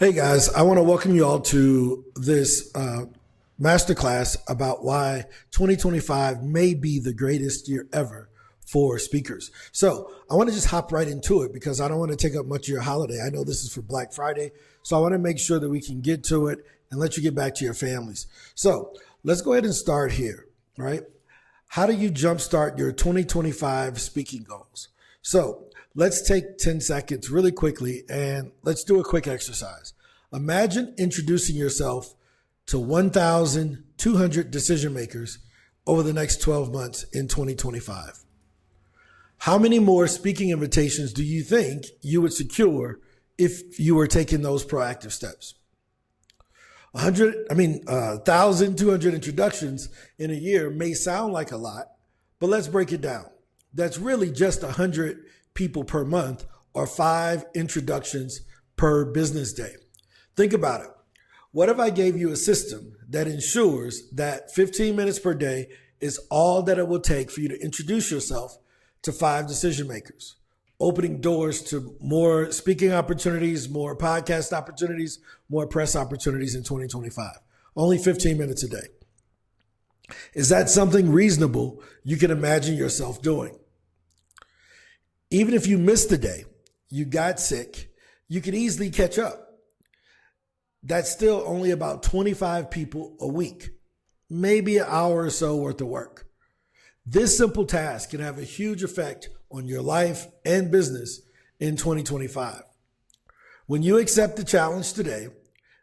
Hey guys, I want to welcome you all to this masterclass about why 2025 may be the greatest year ever for speakers. So I want to just hop right into it because I don't want to take up much of your holiday. I know this is for Black Friday, so I want to make sure that we can get to it and let you get back to your families. So let's go ahead and start here, right? How do you jumpstart your 2025 speaking goals? So let's take 10 seconds really quickly and let's do a quick exercise. Imagine introducing yourself to 1,200 decision makers over the next 12 months in 2025. How many more speaking invitations do you think you would secure if you were taking those proactive steps? 1,200 introductions in a year may sound like a lot, but let's break it down. That's really just 100 people per month or 5 introductions per business day. Think about it. What if I gave you a system that ensures that 15 minutes per day is all that it will take for you to introduce yourself to 5 decision makers, opening doors to more speaking opportunities, more podcast opportunities, more press opportunities in 2025? Only 15 minutes a day. Is that something reasonable you can imagine yourself doing? Even if you missed the day, you got sick, you can easily catch up. That's still only about 25 people a week, maybe an hour or so worth of work. This simple task can have a huge effect on your life and business in 2025. When you accept the challenge today,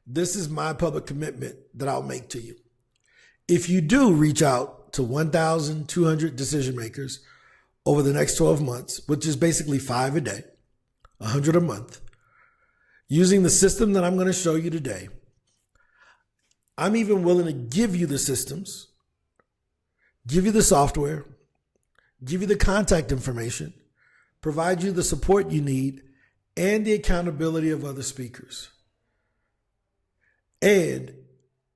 this is my public commitment that I'll make to you. If you do reach out to 1,200 decision makers over the next 12 months, which is basically 5 a day, 100 a month, using the system that I'm going to show you today, I'm even willing to give you the systems, give you the software, give you the contact information, provide you the support you need, and the accountability of other speakers. And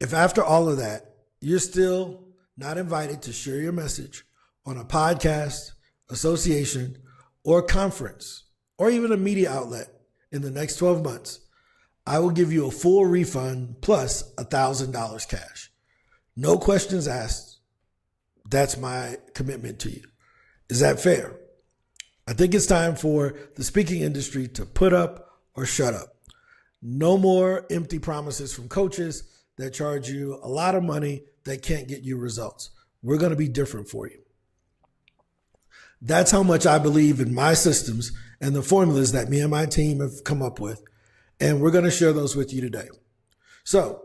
if after all of that, you're still not invited to share your message on a podcast, association, or conference, or even a media outlet in the next 12 months, I will give you a full refund plus $1,000 cash. No questions asked. That's my commitment to you. Is that fair? I think it's time for the speaking industry to put up or shut up. No more empty promises from coaches that charge you a lot of money that can't get you results. We're going to be different for you. That's how much I believe in my systems and the formulas that me and my team have come up with. And we're going to share those with you today. So,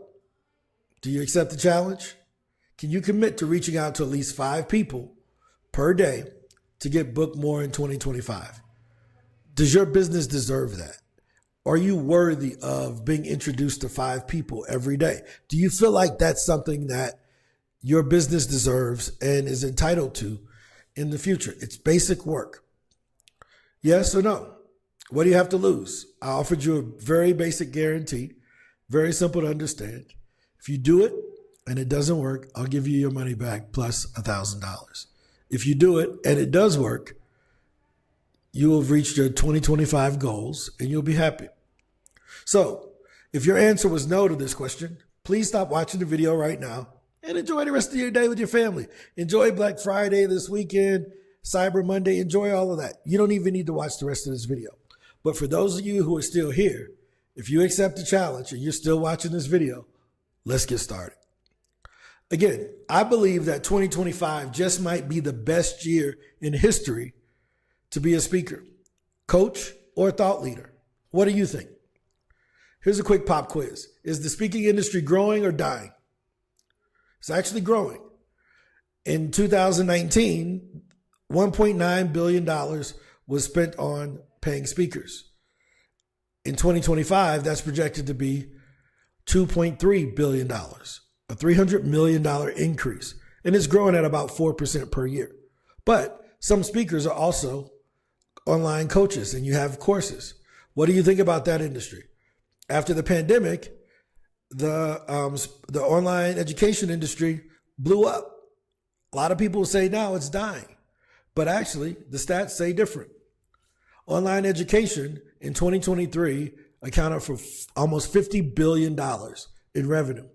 do you accept the challenge? Can you commit to reaching out to at least 5 people per day to get booked more in 2025? Does your business deserve that? Are you worthy of being introduced to 5 people every day? Do you feel like that's something that your business deserves and is entitled to in the future? It's basic work. Yes or no? What do you have to lose? I offered you a very basic guarantee, very simple to understand. If you do it and it doesn't work, I'll give you your money back plus $1,000. If you do it and it does work, you will have reached your 2025 goals and you'll be happy. So if your answer was no to this question, please stop watching the video right now and enjoy the rest of your day with your family. Enjoy Black Friday this weekend, Cyber Monday. Enjoy all of that. You don't even need to watch the rest of this video. But for those of you who are still here, if you accept the challenge and you're still watching this video, let's get started. Again, I believe that 2025 just might be the best year in history to be a speaker, coach, or thought leader. What do you think? Here's a quick pop quiz. Is the speaking industry growing or dying? It's actually growing. In 2019, $1.9 billion was spent on paying speakers. In 2025, that's projected to be $2.3 billion, a $300 million increase. And it's growing at about 4% per year. But some speakers are also online coaches and you have courses. What do you think about that industry? After the pandemic, the online education industry blew up. A lot of people say now it's dying, but actually the stats say different. Online education in 2023 accounted for almost $50 billion in revenue,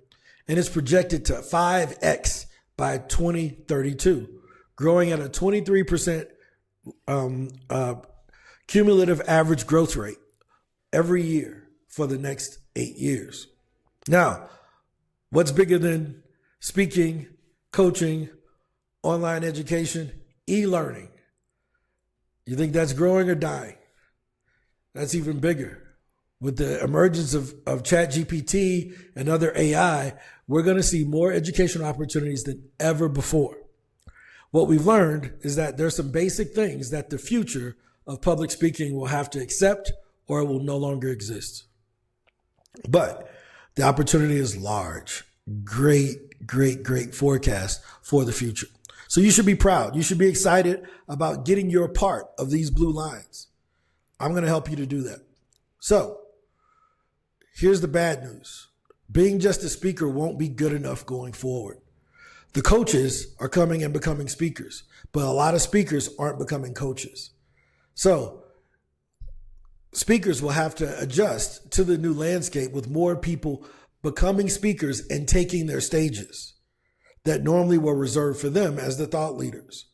and it's projected to 5x by 2032, growing at a 23% cumulative average growth rate every year for the next 8 years. Now, what's bigger than speaking, coaching, online education, e-learning? You think that's growing or dying? That's even bigger. With the emergence of ChatGPT and other AI, we're going to see more educational opportunities than ever before. What we've learned is that there's some basic things that the future of public speaking will have to accept or it will no longer exist. But the opportunity is large. Great, great, great forecast for the future. So you should be proud. You should be excited about getting your part of these blue lines. I'm going to help you to do that. So here's the bad news. Being just a speaker won't be good enough going forward. The coaches are coming and becoming speakers, but a lot of speakers aren't becoming coaches. So speakers will have to adjust to the new landscape with more people becoming speakers and taking their stages that normally were reserved for them as the thought leaders,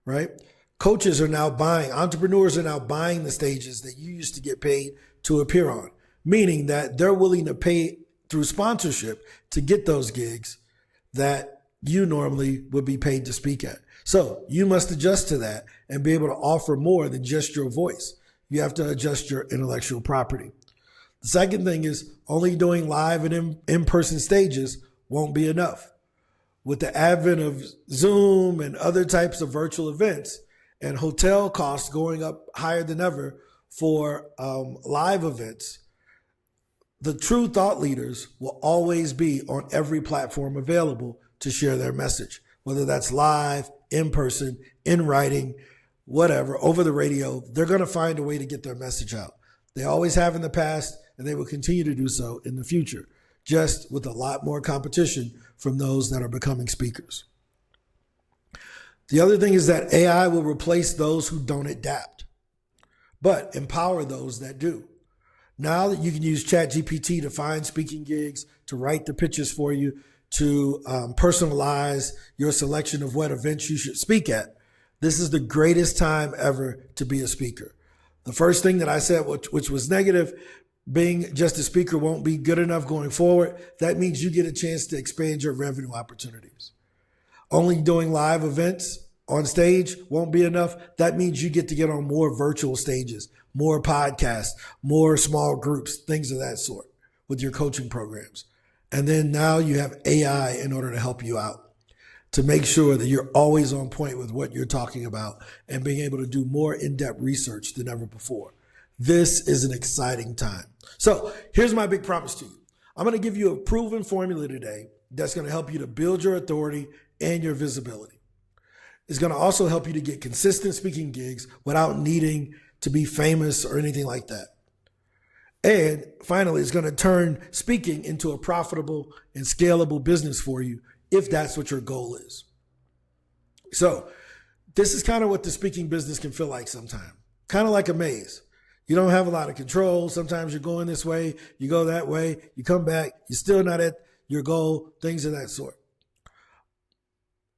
right? Coaches are now buying, entrepreneurs are now buying the stages that you used to get paid to appear on, meaning that they're willing to pay through sponsorship to get those gigs that you normally would be paid to speak at. So you must adjust to that and be able to offer more than just your voice. You have to adjust your intellectual property. The second thing is only doing live and in-person stages won't be enough. With the advent of Zoom and other types of virtual events and hotel costs going up higher than ever for live events, the true thought leaders will always be on every platform available to share their message, whether that's live, in person, in writing, whatever, over the radio. They're going to find a way to get their message out. They always have in the past, and they will continue to do so in the future, just with a lot more competition from those that are becoming speakers. The other thing is that AI will replace those who don't adapt, but empower those that do. Now that you can use ChatGPT to find speaking gigs, to write the pitches for you, to personalize your selection of what events you should speak at, this is the greatest time ever to be a speaker. The first thing that I said, which was negative, being just a speaker won't be good enough going forward. That means you get a chance to expand your revenue opportunities. Only doing live events on stage won't be enough. That means you get to get on more virtual stages, more podcasts, more small groups, things of that sort with your coaching programs. And then now you have AI in order to help you out, to make sure that you're always on point with what you're talking about and being able to do more in-depth research than ever before. This is an exciting time. So here's my big promise to you. I'm going to give you a proven formula today that's going to help you to build your authority and your visibility. It's going to also help you to get consistent speaking gigs without needing to be famous or anything like that. And finally, it's going to turn speaking into a profitable and scalable business for you if that's what your goal is. So this is kind of what the speaking business can feel like sometimes, kind of like a maze. You don't have a lot of control. Sometimes you're going this way, you go that way, you come back, you're still not at your goal, things of that sort.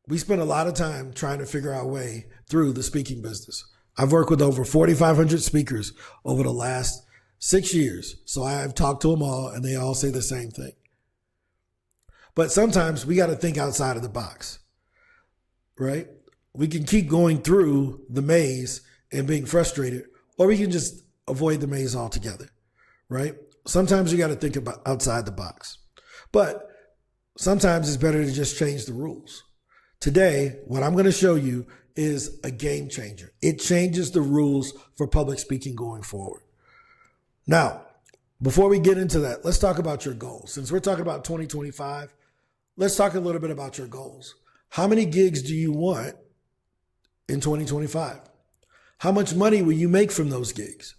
We spend a lot of time trying to figure our way through the speaking business. I've worked with over 4,500 speakers over the last 6 years. So I've talked to them all and they all say the same thing. But sometimes we got to think outside of the box, right? We can keep going through the maze and being frustrated, or we can just avoid the maze altogether, right? Sometimes you got to think about outside the box, but sometimes it's better to just change the rules. Today, what I'm going to show you is a game changer. It changes the rules for public speaking going forward. Now, before we get into that, let's talk about your goals. Since we're talking about 2025, let's talk a little bit about your goals. How many gigs do you want in 2025? How much money will you make from those gigs?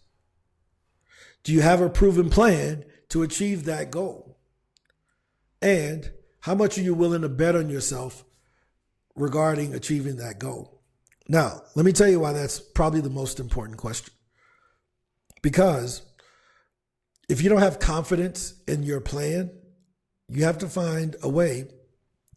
Do you have a proven plan to achieve that goal? And how much are you willing to bet on yourself regarding achieving that goal? Now, let me tell you why that's probably the most important question. Because if you don't have confidence in your plan, you have to find a way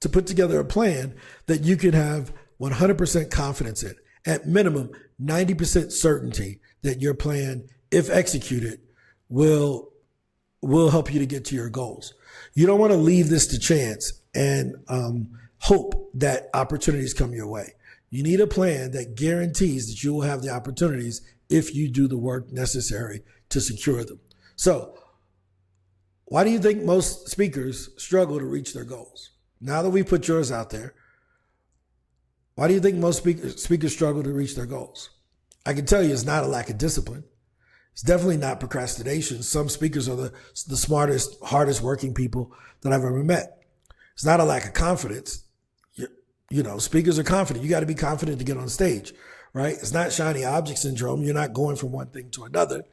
to put together a plan that you can have 100% confidence in. At minimum, 90% certainty that your plan, if executed, will help you to get to your goals. You don't want to leave this to chance and hope that opportunities come your way. You need a plan that guarantees that you will have the opportunities if you do the work necessary to secure them. So, why do you think most speakers struggle to reach their goals? Now that we put yours out there, why do you think most speakers struggle to reach their goals? I can tell you it's not a lack of discipline. It's definitely not procrastination. Some speakers are the smartest, hardest working people that I've ever met. It's not a lack of confidence. You know, speakers are confident. You got to be confident to get on stage, right? It's not shiny object syndrome. You're not going from one thing to another.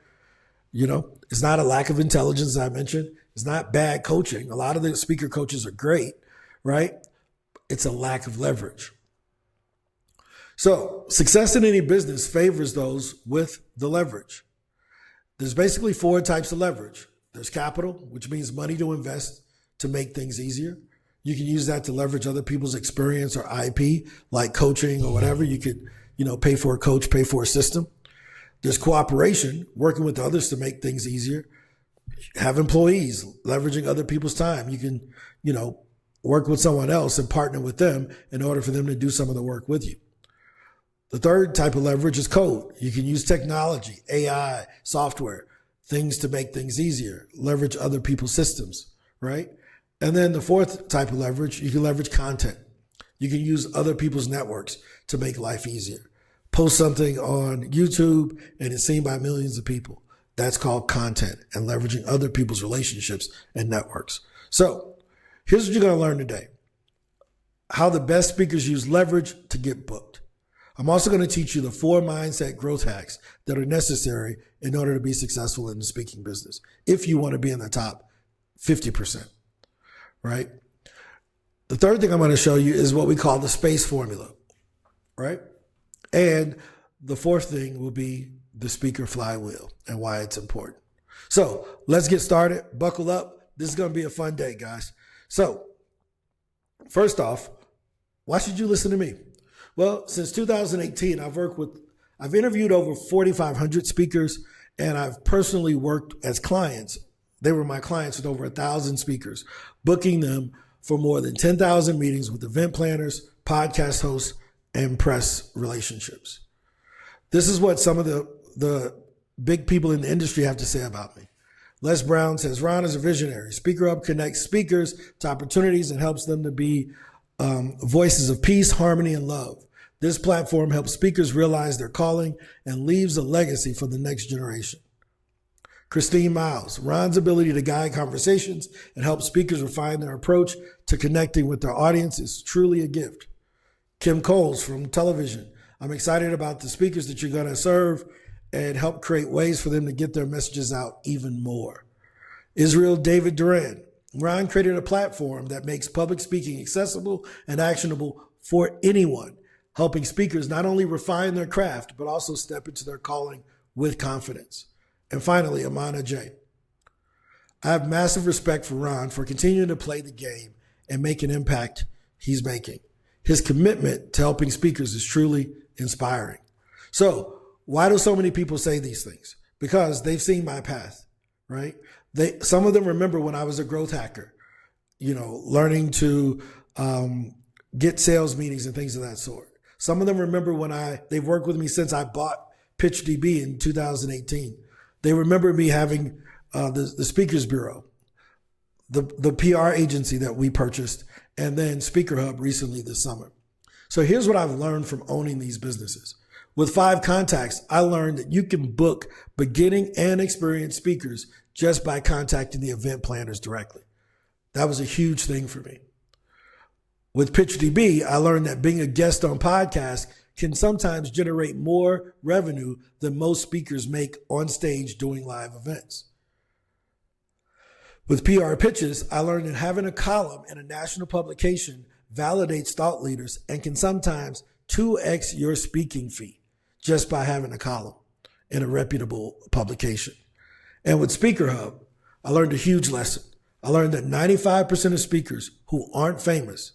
You know, it's not a lack of intelligence, as I mentioned. It's not bad coaching. A lot of the speaker coaches are great, right? It's a lack of leverage. So success in any business favors those with the leverage. There's basically 4 types of leverage. There's capital, which means money to invest to make things easier. You can use that to leverage other people's experience or IP, like coaching or whatever. You could, pay for a coach, pay for a system. There's cooperation, working with others to make things easier. Have employees, leveraging other people's time. You can, work with someone else and partner with them in order for them to do some of the work with you. The third type of leverage is code. You can use technology, AI, software, things to make things easier, leverage other people's systems, right? And then the fourth type of leverage, you can leverage content. You can use other people's networks to make life easier. Post something on YouTube and it's seen by millions of people. That's called content and leveraging other people's relationships and networks. So here's what you're going to learn today. How the best speakers use leverage to get booked. I'm also going to teach you the 4 mindset growth hacks that are necessary in order to be successful in the speaking business, if you want to be in the top 50%, right? The third thing I'm going to show you is what we call the SPACE formula, right? And the fourth thing will be the speaker flywheel and why it's important. So let's get started. Buckle up. This is going to be a fun day, guys. So first off, why should you listen to me? Well, since 2018, I've interviewed over 4,500 speakers, and I've personally worked as clients. They were my clients with over 1,000 speakers, booking them for more than 10,000 meetings with event planners, podcast hosts, and press relationships. This is what some of the big people in the industry have to say about me. Les Brown says, Ron is a visionary. Speaker Hub connects speakers to opportunities and helps them to be voices of peace, harmony, and love. This platform helps speakers realize their calling and leaves a legacy for the next generation. Christine Miles, Ron's ability to guide conversations and help speakers refine their approach to connecting with their audience is truly a gift. Kim Coles from television, I'm excited about the speakers that you're going to serve and help create ways for them to get their messages out even more. Israel David Duran, Ron created a platform that makes public speaking accessible and actionable for anyone, helping speakers not only refine their craft, but also step into their calling with confidence. And finally, Amana J. I have massive respect for Ron for continuing to play the game and make an impact he's making. His commitment to helping speakers is truly inspiring. So why do so many people say these things? Because they've seen my path, right? Some of them remember when I was a growth hacker, learning to get sales meetings and things of that sort. Some of them remember they've worked with me since I bought PitchDB in 2018. They remember me having the Speakers Bureau, the PR agency that we purchased, and then Speaker Hub recently this summer. So here's what I've learned from owning these businesses. With 5 contacts, I learned that you can book beginning and experienced speakers just by contacting the event planners directly. That was a huge thing for me. With PitchDB, I learned that being a guest on podcasts can sometimes generate more revenue than most speakers make on stage doing live events. With PR Pitches, I learned that having a column in a national publication validates thought leaders and can sometimes 2x your speaking fee just by having a column in a reputable publication. And with Speaker Hub, I learned a huge lesson. I learned that 95% of speakers who aren't famous,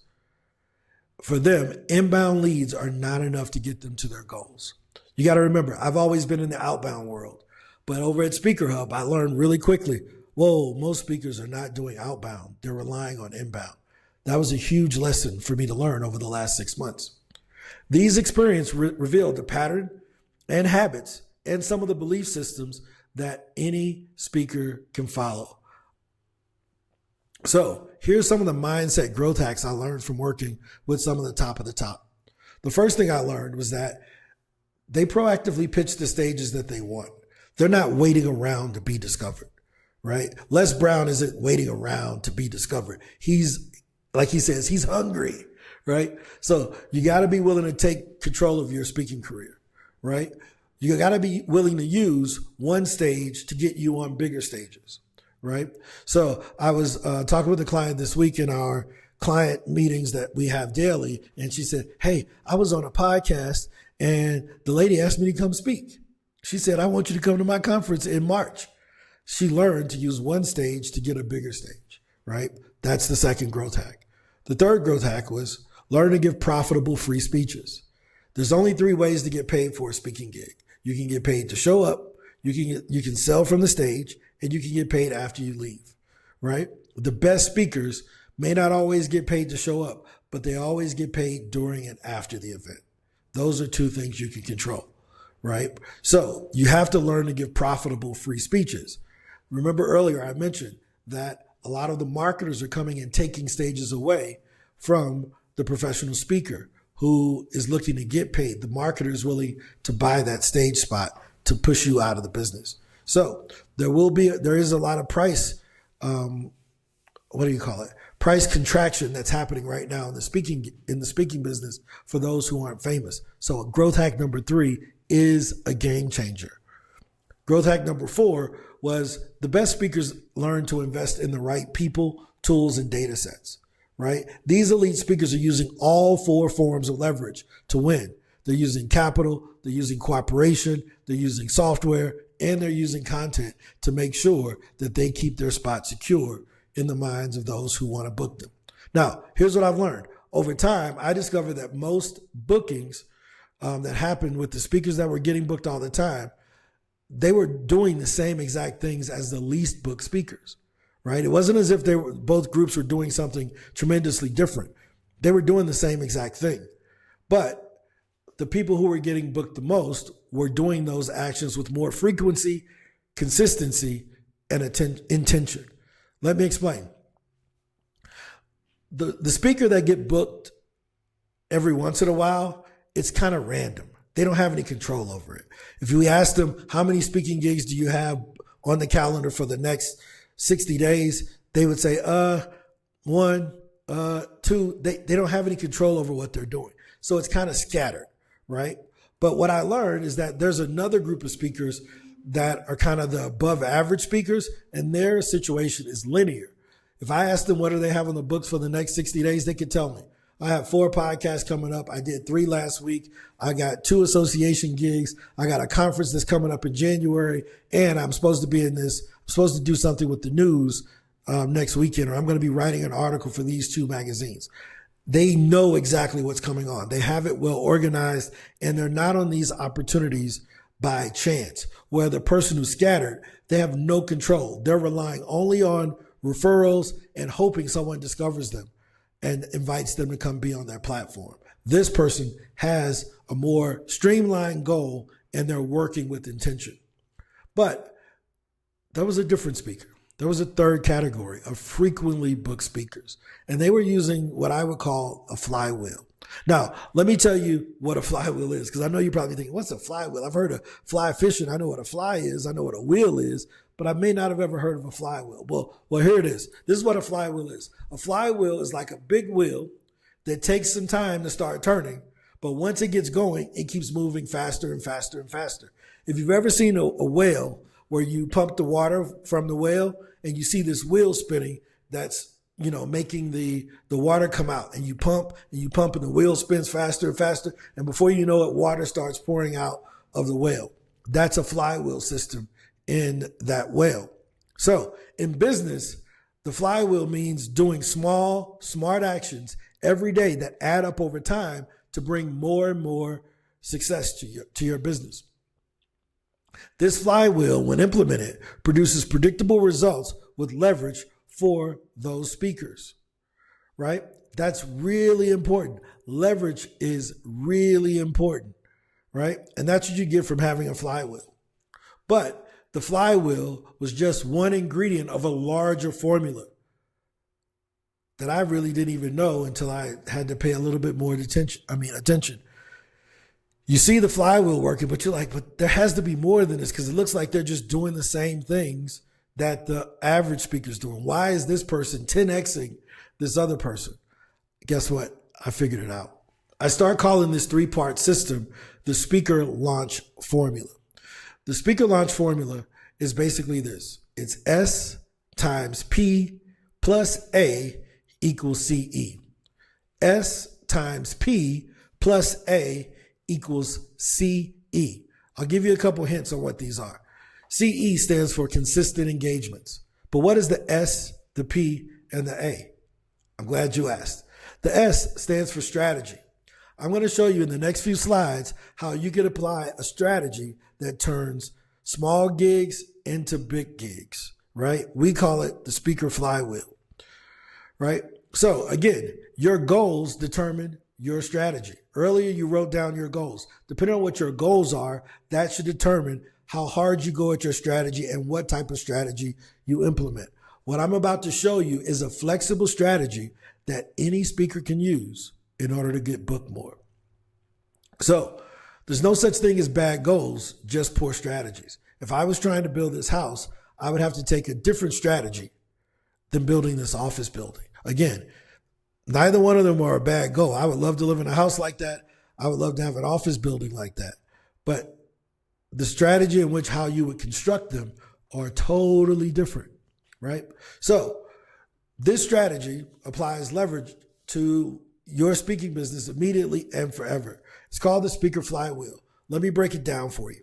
for them, inbound leads are not enough to get them to their goals. You got to remember, I've always been in the outbound world, but over at Speaker Hub, I learned really quickly, whoa, most speakers are not doing outbound. They're relying on inbound. That was a huge lesson for me to learn over the last 6 months. These experiences revealed the pattern and habits and some of the belief systems that any speaker can follow. So here's some of the mindset growth hacks I learned from working with some of the top. The first thing I learned was that they proactively pitch the stages that they want. They're not waiting around to be discovered, right? Les Brown isn't waiting around to be discovered. He's, like he says, he's hungry, right? So you got to be willing to take control of your speaking career, right? You got to be willing to use one stage to get you on bigger stages, right? So I was talking with a client this week in our client meetings that we have daily, and she said, hey, I was on a podcast and the lady asked me to come speak. She said, I want you to come to my conference in March. She learned to use one stage to get a bigger stage, right? That's the second growth hack. The third growth hack was learn to give profitable free speeches. There's only 3 ways to get paid for a speaking gig. You can get paid to show up, you can sell from the stage, and you can get paid after you leave, right? The best speakers may not always get paid to show up, but they always get paid during and after the event. Those are 2 things you can control, right? So you have to learn to give profitable free speeches. Remember earlier I mentioned that a lot of the marketers are coming and taking stages away from the professional speaker who is looking to get paid. The marketer is willing to buy that stage spot to push you out of the business. So there is a lot of price, price contraction that's happening right now in the speaking business for those who aren't famous. So growth hack number 3 is a game changer. Growth hack number 4 was the best speakers learn to invest in the right people, tools, and data sets, right? These elite speakers are using all 4 forms of leverage to win. They're using capital, they're using cooperation, they're using software, and they're using content to make sure that they keep their spot secure in the minds of those who want to book them. Now, here's what I've learned. Over time, I discovered that most bookings that happened with the speakers that were getting booked all the time, they were doing the same exact things as the least booked speakers, right? It wasn't as if both groups were doing something tremendously different. They were doing the same exact thing. But the people who were getting booked the most were doing those actions with more frequency, consistency, and intention. Let me explain. The speaker that get booked every once in a while, it's kind of random. They don't have any control over it. If we ask them, how many speaking gigs do you have on the calendar for the next 60 days? They would say, 1, 2. They don't have any control over what they're doing. So it's kind of scattered, right? But what I learned is that there's another group of speakers that are kind of the above average speakers, and their situation is linear. If I ask them what do they have on the books for the next 60 days, they could tell me. I have 4 podcasts coming up. I did 3 last week. I got 2 association gigs. I got a conference that's coming up in January, and I'm supposed to do something with the news next weekend, or I'm going to be writing an article for these 2 magazines. They know exactly what's coming on. They have it well organized, and they're not on these opportunities by chance. Where the person who's scattered, they have no control. They're relying only on referrals and hoping someone discovers them and invites them to come be on their platform. This person has a more streamlined goal, and they're working with intention. But there was a different speaker. There was a third category of frequently booked speakers, and they were using what I would call a flywheel. Now, let me tell you what a flywheel is, because I know you're probably thinking, what's a flywheel? I've heard of fly fishing. I know what a fly is. I know what a wheel is, but I may not have ever heard of a flywheel. Well, here it is. This is what a flywheel is. A flywheel is like a big wheel that takes some time to start turning, but once it gets going, it keeps moving faster and faster and faster. If you've ever seen a whale where you pump the water from the whale and you see this wheel spinning that's making the water come out, and you pump and the wheel spins faster and faster. And before you know it, water starts pouring out of the whale. That's a flywheel system in that whale. So in business, the flywheel means doing small, smart actions every day that add up over time to bring more and more success to your business. This flywheel, when implemented, produces predictable results with leverage for those speakers, right? That's really important. Leverage is really important, right? And that's what you get from having a flywheel. But the flywheel was just one ingredient of a larger formula that I really didn't even know until I had to pay a little bit more attention. You see the flywheel working, but you're like, but there has to be more than this because it looks like they're just doing the same things that the average speaker's doing. Why is this person 10xing this other person? Guess what? I figured it out. I start calling this 3-part system the speaker launch formula. The speaker launch formula is basically this. It's S times P plus A equals CE. S times P plus A equals CE. I'll give you a couple hints on what these are. CE stands for consistent engagements. But what is the S, the P, and the A? I'm glad you asked. The S stands for strategy. I'm going to show you in the next few slides how you can apply a strategy that turns small gigs into big gigs, right? We call it the speaker flywheel, right? So again, your goals determine your strategy. Earlier, you wrote down your goals. Depending on what your goals are, that should determine how hard you go at your strategy and what type of strategy you implement. What I'm about to show you is a flexible strategy that any speaker can use in order to get booked more. So there's no such thing as bad goals, just poor strategies. If I was trying to build this house, I would have to take a different strategy than building this office building. Again, neither one of them are a bad goal. I would love to live in a house like that. I would love to have an office building like that. But the strategy in which how you would construct them are totally different, right? So this strategy applies leverage to your speaking business immediately and forever. It's called the speaker flywheel. Let me break it down for you.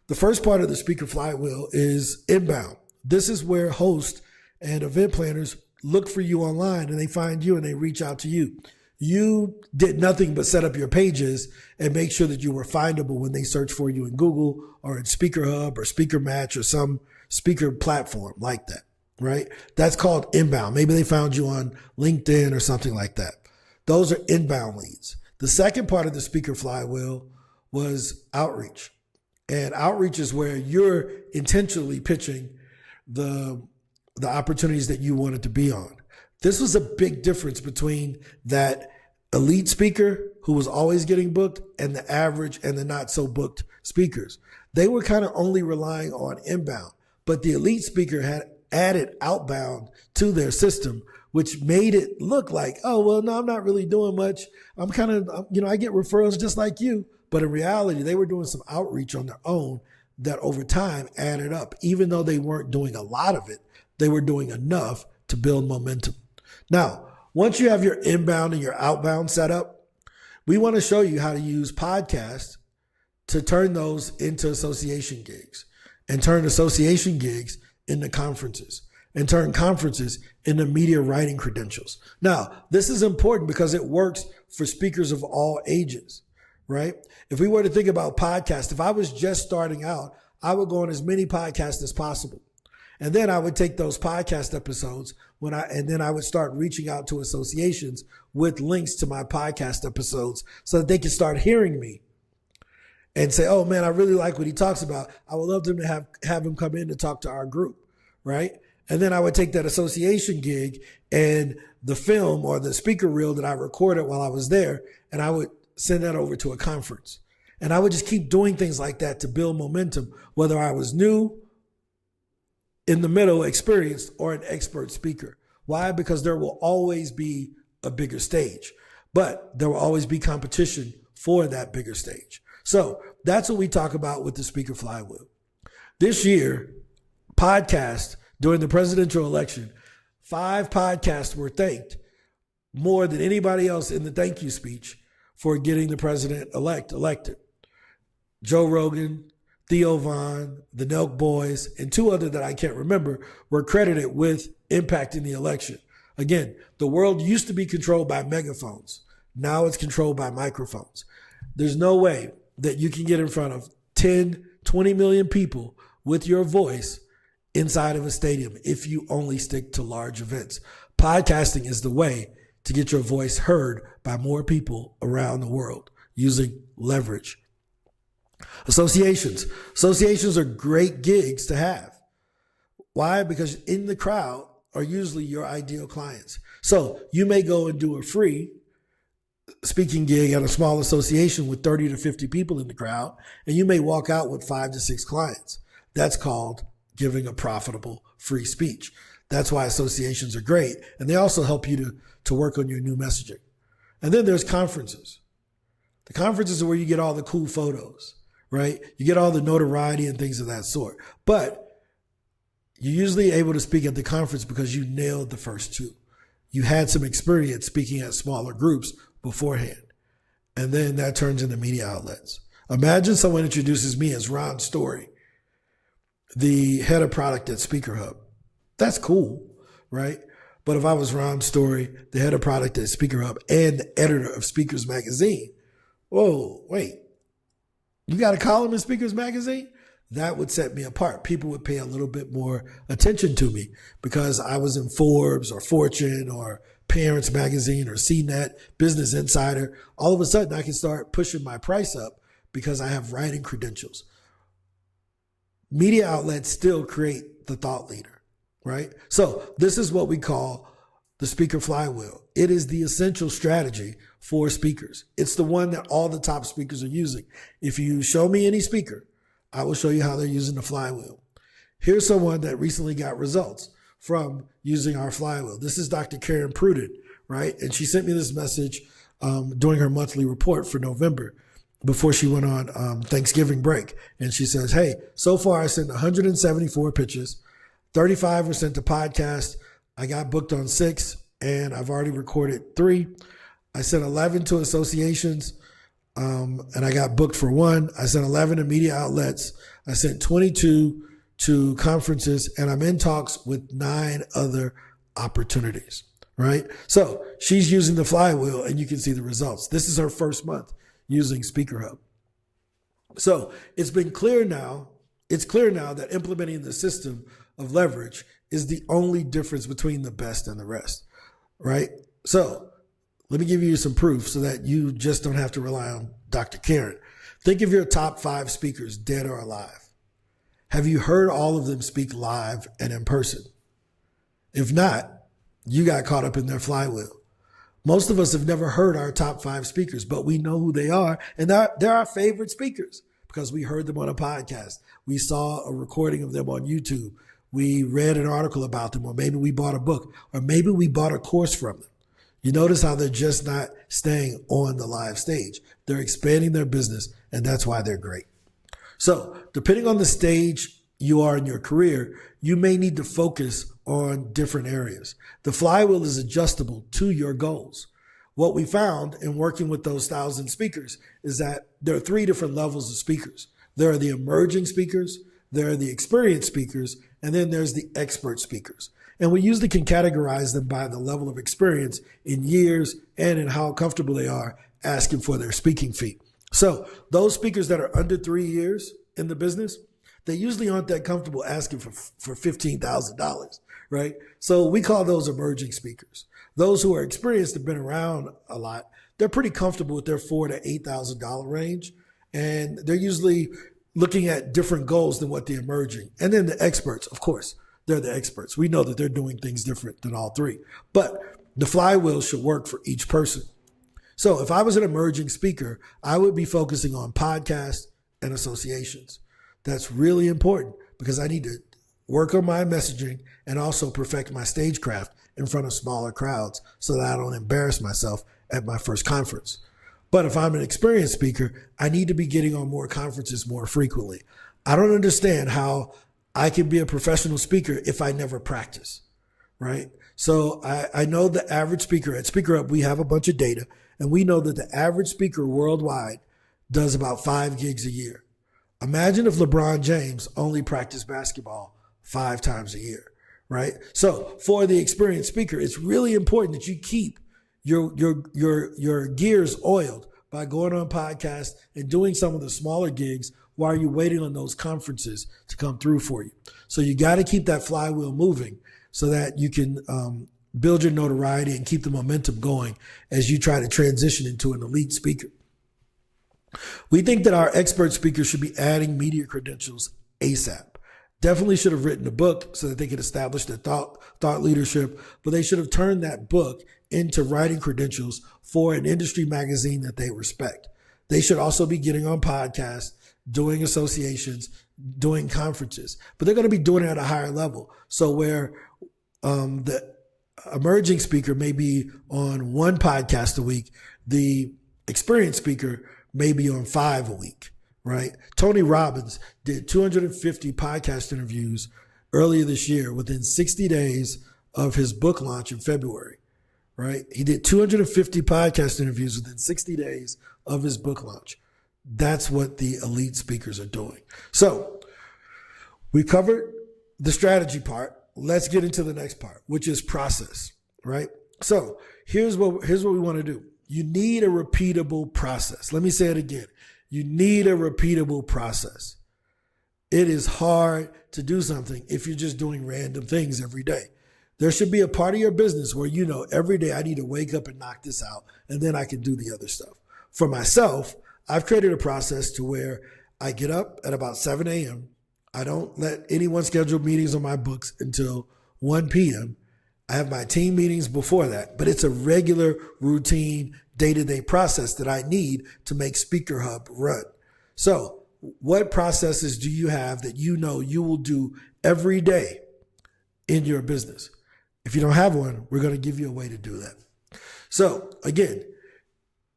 The first part of the speaker flywheel is inbound. This is where hosts and event planners look for you online and they find you and they reach out to you. You did nothing but set up your pages and make sure that you were findable when they search for you in Google or in Speaker Hub or Speaker Match or some speaker platform like that, right? That's called inbound. Maybe they found you on LinkedIn or something like that. Those are inbound leads. The second part of the speaker flywheel was outreach. And outreach is where you're intentionally pitching the opportunities that you wanted to be on. This was a big difference between that elite speaker who was always getting booked and the average and the not so booked speakers. They were kind of only relying on inbound, but the elite speaker had added outbound to their system, which made it look like, oh, well, no, I'm not really doing much. I'm kind of, I get referrals just like you. But in reality, they were doing some outreach on their own that over time added up. Even though they weren't doing a lot of it, they were doing enough to build momentum. Now, once you have your inbound and your outbound set up, we want to show you how to use podcasts to turn those into association gigs and turn association gigs into conferences and turn conferences into media writing credentials. Now, this is important because it works for speakers of all ages, right? If we were to think about podcasts, if I was just starting out, I would go on as many podcasts as possible. And then I would take those podcast episodes and then I would start reaching out to associations with links to my podcast episodes so that they can start hearing me and say, oh man, I really like what he talks about. I would love them to have him come in to talk to our group, right? And then I would take that association gig and the film or the speaker reel that I recorded while I was there, and I would send that over to a conference. And I would just keep doing things like that to build momentum, whether I was new, in the middle, experienced, or an expert speaker. Why? Because there will always be a bigger stage, but there will always be competition for that bigger stage. So that's what we talk about with the speaker flywheel. This year, podcast during the presidential election, 5 podcasts were thanked more than anybody else in the thank you speech for getting the president-elect elected. Joe Rogan Theo Von, the Nelk Boys, and two other that I can't remember were credited with impacting the election. Again, the world used to be controlled by megaphones. Now it's controlled by microphones. There's no way that you can get in front of 10, 20 million people with your voice inside of a stadium if you only stick to large events. Podcasting is the way to get your voice heard by more people around the world using leverage. Associations. Associations are great gigs to have. Why? Because in the crowd are usually your ideal clients. So you may go and do a free speaking gig at a small association with 30 to 50 people in the crowd, and you may walk out with 5 to 6 clients. That's called giving a profitable free speech. That's why associations are great. And they also help you to work on your new messaging. And then there's conferences. The conferences are where you get all the cool photos, right? You get all the notoriety and things of that sort. But you're usually able to speak at the conference because you nailed the first two. You had some experience speaking at smaller groups beforehand. And then that turns into media outlets. Imagine someone introduces me as Ron Story, the head of product at Speaker Hub. That's cool, right? But if I was Ron Story, the head of product at Speaker Hub and the editor of Speakers Magazine, whoa, wait, you got a column in Speakers Magazine? That would set me apart. People would pay a little bit more attention to me because I was in Forbes or Fortune or Parents Magazine or CNET, Business Insider. All of a sudden, I can start pushing my price up because I have writing credentials. Media outlets still create the thought leader, right? So this is what we call the speaker flywheel. It is the essential strategy for speakers. It's the one that all the top speakers are using. If you show me any speaker, I will show you how they're using the flywheel. Here's someone that recently got results from using our flywheel. This is Dr. Karen Pruden, right? And she sent me this message during her monthly report for November before she went on Thanksgiving break. And she says, hey, so far I sent 174 pitches, 35 were sent to podcast. I got booked on 6 and I've already recorded 3. I sent 11 to associations and I got booked for 1. I sent 11 to media outlets. I sent 22 to conferences, and I'm in talks with 9 other opportunities, right? So she's using the flywheel and you can see the results. This is her first month using Speaker Hub. So it's clear now that implementing the system of leverage is the only difference between the best and the rest, right? So let me give you some proof so that you just don't have to rely on Dr. Karen. Think of your top 5 speakers, dead or alive. Have you heard all of them speak live and in person? If not, you got caught up in their flywheel. Most of us have never heard our top 5 speakers, but we know who they are. And they're our favorite speakers because we heard them on a podcast. We saw a recording of them on YouTube. We read an article about them, or maybe we bought a book, or maybe we bought a course from them. You notice how they're just not staying on the live stage. They're expanding their business, and that's why they're great. So depending on the stage you are in your career, you may need to focus on different areas. The flywheel is adjustable to your goals. What we found in working with those 1,000 speakers is that there are 3 different levels of speakers. There are the emerging speakers, there are the experienced speakers, and then there's the expert speakers. And we usually can categorize them by the level of experience in years and in how comfortable they are asking for their speaking fee. So those speakers that are under 3 years in the business, they usually aren't that comfortable asking for $15,000, right? So we call those emerging speakers. Those who are experienced have been around a lot. They're pretty comfortable with their $4,000 to $8,000 range. And they're usually looking at different goals than what the emerging. And then the experts, of course, they're the experts. We know that they're doing things different than all 3. But the flywheel should work for each person. So if I was an emerging speaker, I would be focusing on podcasts and associations. That's really important because I need to work on my messaging and also perfect my stagecraft in front of smaller crowds so that I don't embarrass myself at my first conference. But if I'm an experienced speaker, I need to be getting on more conferences more frequently. I don't understand how I can be a professional speaker if I never practice, right? So I know the average speaker at Speaker Hub, we have a bunch of data, and we know that the average speaker worldwide does about 5 gigs a year. Imagine if LeBron James only practiced basketball 5 times a year, right? So for the experienced speaker, it's really important that you keep your gears oiled by going on podcasts and doing some of the smaller gigs while you're waiting on those conferences to come through for you. So you got to keep that flywheel moving so that you can build your notoriety and keep the momentum going as you try to transition into an elite speaker. We think that our expert speakers should be adding media credentials ASAP. Definitely should have written a book so that they could establish their thought leadership, but they should have turned that book into writing credentials for an industry magazine that they respect. They should also be getting on podcasts, doing associations, doing conferences, but they're going to be doing it at a higher level. So where the emerging speaker may be on 1 podcast a week, the experienced speaker may be on 5 a week, right? Tony Robbins did 250 podcast interviews earlier this year within 60 days of his book launch in February, right? He did 250 podcast interviews within 60 days of his book launch. That's what the elite speakers are doing. So we covered the strategy part. Let's get into the next part, which is process, right? So here's what we want to do. You need a repeatable process. Let me say it again. You need a repeatable process. It is hard to do something if you're just doing random things every day. There should be a part of your business where you know every day I need to wake up and knock this out, and then I can do the other stuff. For myself, I've created a process to where I get up at about 7 a.m. I don't let anyone schedule meetings on my books until 1 p.m. I have my team meetings before that, but it's a regular, routine, day-to-day process that I need to make Speaker Hub run. So what processes do you have that you know you will do every day in your business? If you don't have one, we're going to give you a way to do that. So again,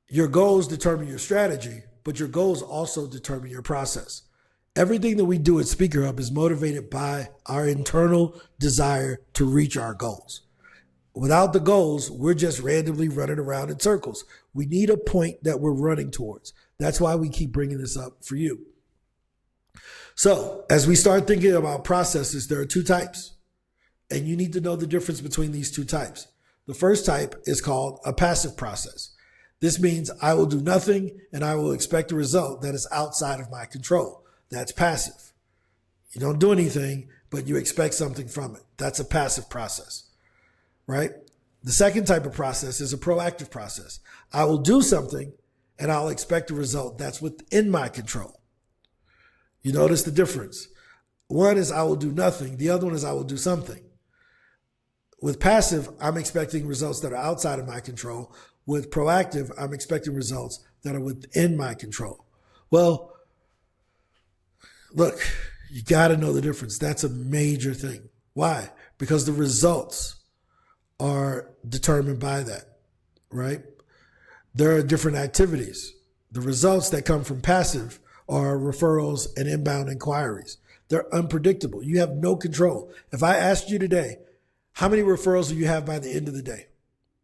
your goals determine your strategy, but your goals also determine your process. Everything that we do at Speaker Hub is motivated by our internal desire to reach our goals. Without the goals, we're just randomly running around in circles. We need a point that we're running towards. That's why we keep bringing this up for you. So as we start thinking about processes, there are 2 types, and you need to know the difference between these 2 types. The first type is called a passive process. This means I will do nothing and I will expect a result that is outside of my control. That's passive. You don't do anything, but you expect something from it. That's a passive process, right? The second type of process is a proactive process. I will do something and I'll expect a result that's within my control. You notice the difference. One is I will do nothing. The other one is I will do something. With passive, I'm expecting results that are outside of my control. With proactive, I'm expecting results that are within my control. Well, look, you got to know the difference. That's a major thing. Why? Because the results are determined by that, right? There are different activities. The results that come from passive are referrals and inbound inquiries. They're unpredictable. You have no control. If I asked you today, how many referrals do you have by the end of the day?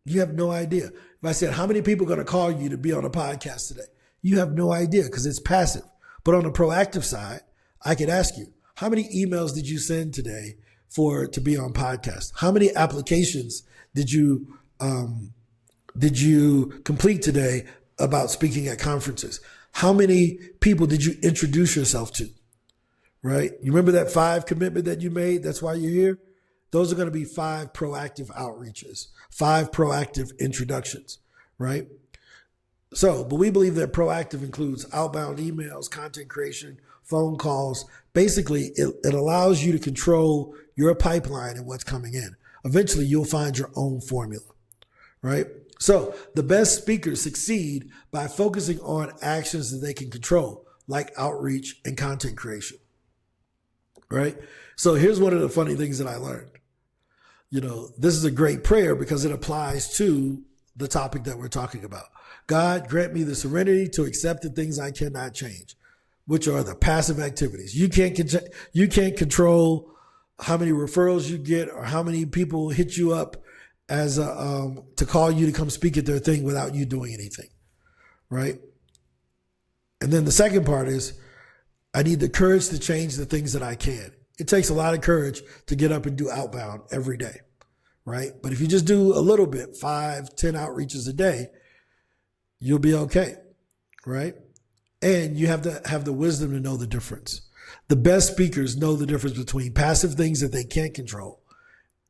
You have no idea. If I said, how many people are going to call you to be on a podcast today? You have no idea because it's passive. But on the proactive side, I could ask you, how many emails did you send today to be on podcast? How many applications did you complete today about speaking at conferences? How many people did you introduce yourself to? Right? You remember that 5 commitment that you made? That's why you're here. Those are going to be 5 proactive outreaches, 5 proactive introductions, right? So, but we believe that proactive includes outbound emails, content creation, phone calls. Basically, it allows you to control your pipeline and what's coming in. Eventually, you'll find your own formula, right? So the best speakers succeed by focusing on actions that they can control, like outreach and content creation, right? So here's one of the funny things that I learned. You know, this is a great prayer because it applies to the topic that we're talking about. God, grant me the serenity to accept the things I cannot change, which are the passive activities. You can't control how many referrals you get or how many people hit you up as to call you to come speak at their thing without you doing anything, right? And then the second part is I need the courage to change the things that I can. It takes a lot of courage to get up and do outbound every day, right? But if you just do a little bit, 5, 10 outreaches a day, you'll be okay, right? And you have to have the wisdom to know the difference. The best speakers know the difference between passive things that they can't control,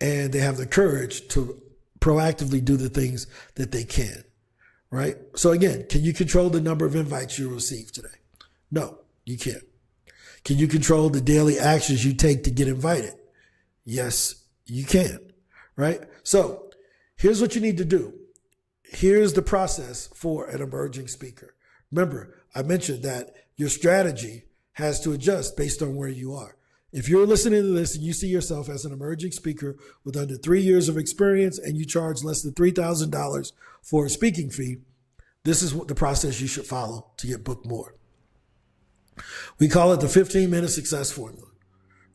and they have the courage to proactively do the things that they can, right? So again, can you control the number of invites you receive today? No, you can't. Can you control the daily actions you take to get invited? Yes, you can, right? So here's what you need to do. Here's the process for an emerging speaker. Remember, I mentioned that your strategy has to adjust based on where you are. If you're listening to this and you see yourself as an emerging speaker with under 3 years of experience and you charge less than $3,000 for a speaking fee, this is what the process you should follow to get booked more. We call it the 15-minute success formula,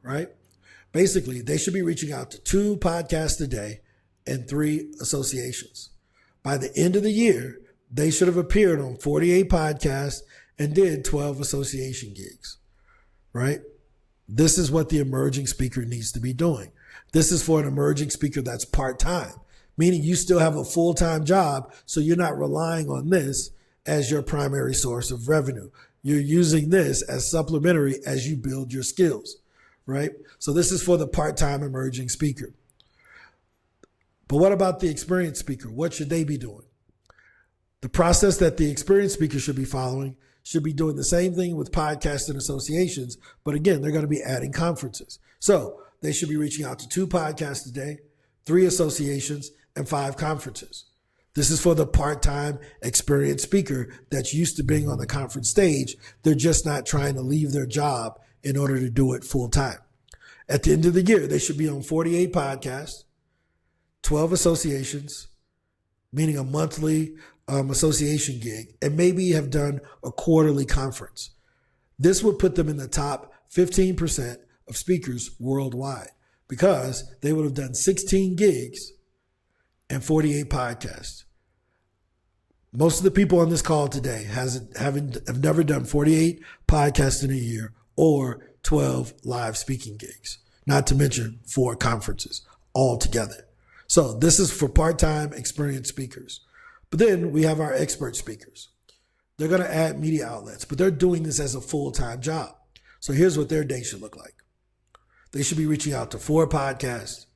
right? Basically, they should be reaching out to 2 podcasts a day and 3 associations. By the end of the year, they should have appeared on 48 podcasts and did 12 association gigs, right? This is what the emerging speaker needs to be doing. This is for an emerging speaker that's part-time, meaning you still have a full-time job, so you're not relying on this as your primary source of revenue. You're using this as supplementary as you build your skills, right? So this is for the part-time emerging speaker. But what about the experienced speaker? What should they be doing? The process that the experienced speaker should be following should be doing the same thing with podcasts and associations, but again, they're going to be adding conferences. So they should be reaching out to 2 podcasts a day, 3 associations, and 5 conferences. This is for the part-time experienced speaker that's used to being on the conference stage. They're just not trying to leave their job in order to do it full-time. At the end of the year, they should be on 48 podcasts, 12 associations, meaning a monthly association gig, and maybe have done a quarterly conference. This would put them in the top 15% of speakers worldwide because they would have done 16 gigs and 48 podcasts. Most of the people on this call today have never done 48 podcasts in a year or 12 live speaking gigs, not to mention 4 conferences altogether. So this is for part-time experienced speakers. But then we have our expert speakers. They're going to add media outlets, but they're doing this as a full-time job. So here's what their day should look like. They should be reaching out to 4 podcasts,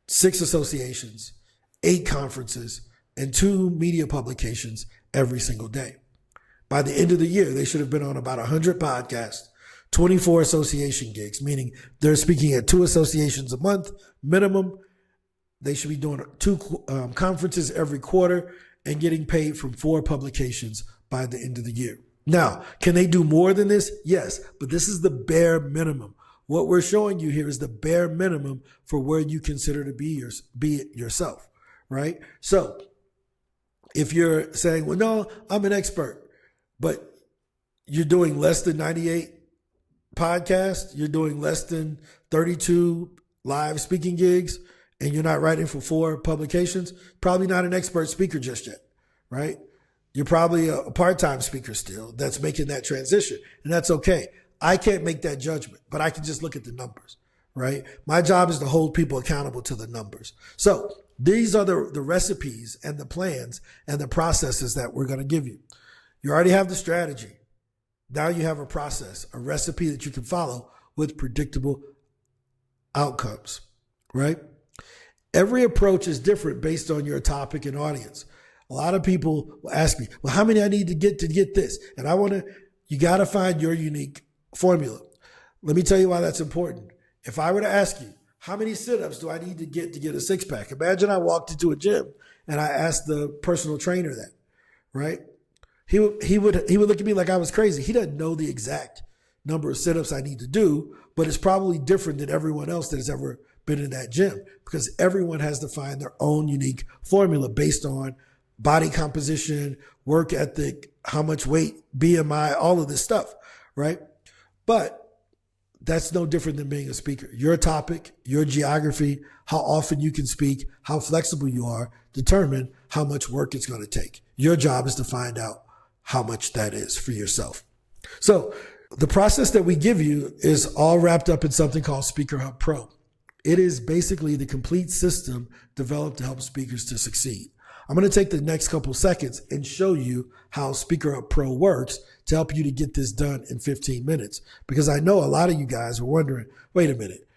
6 associations, 8 conferences, and 2 media publications every single day. By the end of the year, they should have been on about 100 podcasts, 24 association gigs, meaning they're speaking at 2 associations a month minimum. They should be doing 2 conferences every quarter and getting paid from 4 publications by the end of the year. Now, can they do more than this? Yes, but this is the bare minimum. What we're showing you here is the bare minimum for where you consider to be yourself, right? So if you're saying, well, no, I'm an expert, but you're doing less than 98 podcasts, you're doing less than 32 live speaking gigs, and you're not writing for 4 publications, probably not an expert speaker just yet, right? You're probably a part-time speaker still that's making that transition, and that's okay. I can't make that judgment, but I can just look at the numbers, right? My job is to hold people accountable to the numbers. So these are the recipes and the plans and the processes that we're going to give you. You already have the strategy. Now you have a process, a recipe that you can follow with predictable outcomes, right? Every approach is different based on your topic and audience. A lot of people will ask me, well, how many I need to get this? And you got to find your unique formula. Let me tell you why that's important. If I were to ask you, how many sit-ups do I need to get a 6-pack? Imagine I walked into a gym and I asked the personal trainer that, right? He would look at me like I was crazy. He doesn't know the exact number of sit-ups I need to do, but it's probably different than everyone else that has ever been in that gym because everyone has to find their own unique formula based on body composition, work ethic, how much weight, BMI, all of this stuff, right? But that's no different than being a speaker. Your topic, your geography, how often you can speak, how flexible you are, determine how much work it's going to take. Your job is to find out how much that is for yourself. So The process that we give you is all wrapped up in something called Speaker Hub Pro. It is basically the complete system developed to help speakers to succeed. I'm going to take the next couple seconds and show you how Speaker Hub Pro works to help you to get this done in 15 minutes. Because I know a lot of you guys are wondering, wait a minute,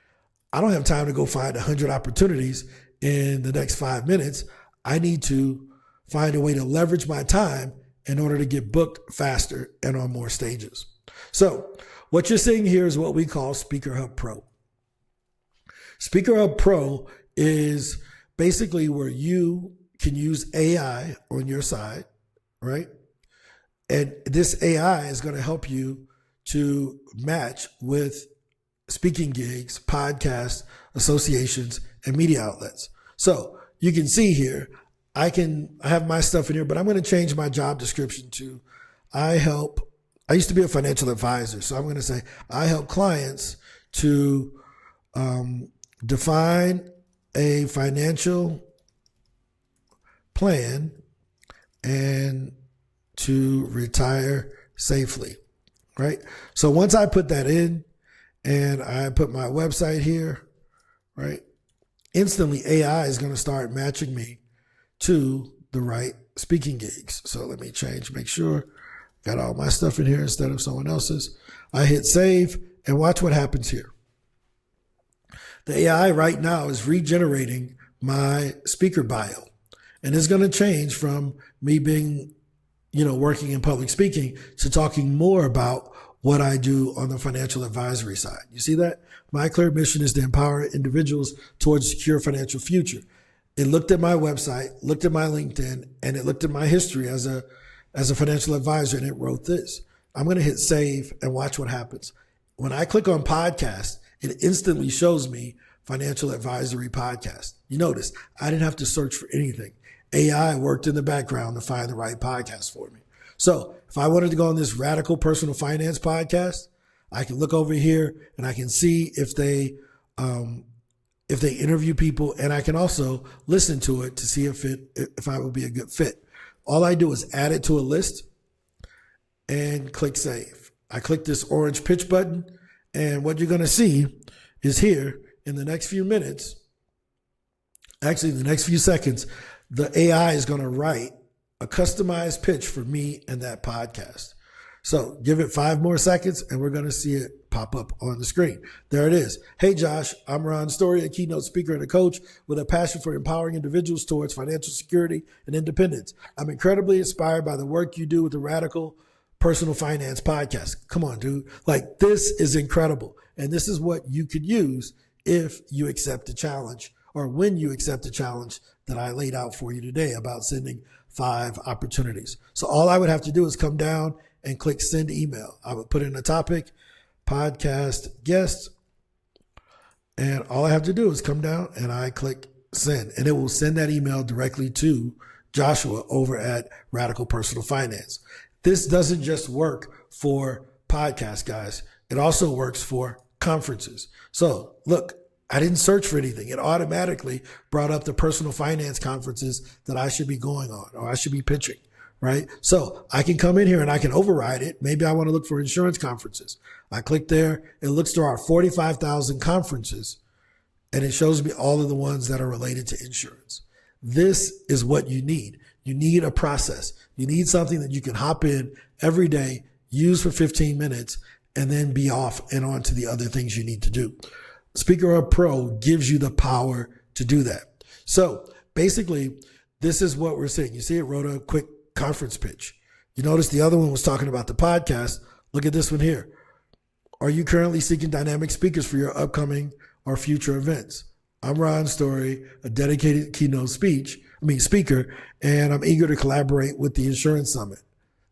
I don't have time to go find 100 opportunities in the next 5 minutes. I need to find a way to leverage my time in order to get booked faster and on more stages. So what you're seeing here is what we call Speaker Hub Pro. Speaker Hub Pro is basically where you can use AI on your side, right? And this AI is going to help you to match with speaking gigs, podcasts, associations, and media outlets. So you can see here, I have my stuff in here, but I'm going to change my job description to I used to be a financial advisor. So I'm going to say I help clients to define a financial plan and to retire safely, right? So once I put that in and I put my website here, right, instantly AI is going to start matching me to the right speaking gigs. So let me make sure got all my stuff in here instead of someone else's. I hit save and watch what happens here. The AI right now is regenerating my speaker bio, and it's going to change from me being, working in public speaking to talking more about what I do on the financial advisory side. You see that? My clear mission is to empower individuals towards a secure financial future. It looked at my website, looked at my LinkedIn, and it looked at my history as a financial advisor, and it wrote this. I'm going to hit save and watch what happens. When I click on podcast, it instantly shows me financial advisory podcast. You notice I didn't have to search for anything. AI worked in the background to find the right podcast for me. So if I wanted to go on this Radical Personal Finance podcast, I can look over here and I can see if they interview people, and I can also listen to it to see if I would be a good fit. All I do is add it to a list and click save. I click this orange pitch button, and what you're going to see is here in the next few minutes, actually the next few seconds, the AI is going to write a customized pitch for me and that podcast. So give it 5 more seconds and we're going to see it pop up on the screen. There it is. Hey, Josh, I'm Ron Story, a keynote speaker and a coach with a passion for empowering individuals towards financial security and independence. I'm incredibly inspired by the work you do with the Radical Personal Finance podcast. Come on, dude. Like, this is incredible. And this is what you could use if you accept the challenge, or when you accept the challenge that I laid out for you today about sending 5 opportunities. So all I would have to do is come down and click send email. I would put in a topic, podcast guest, and all I have to do is come down and I click send, and it will send that email directly to Joshua over at Radical Personal Finance. This doesn't just work for podcast guys. It also works for conferences. So look, I didn't search for anything. It automatically brought up the personal finance conferences that I should be going on or I should be pitching, right? So I can come in here and I can override it. Maybe I want to look for insurance conferences. I click there. It looks through our 45,000 conferences and it shows me all of the ones that are related to insurance. This is what you need. You need a process. You need something that you can hop in every day, use for 15 minutes, and then be off and on to the other things you need to do. Speaker Hub Pro gives you the power to do that. So basically, this is what we're seeing. You see, it wrote a quick conference pitch. You notice the other one was talking about the podcast. Look at this one here. Are you currently seeking dynamic speakers for your upcoming or future events? I'm Ron Story, a dedicated keynote speaker, and I'm eager to collaborate with the Insurance Summit.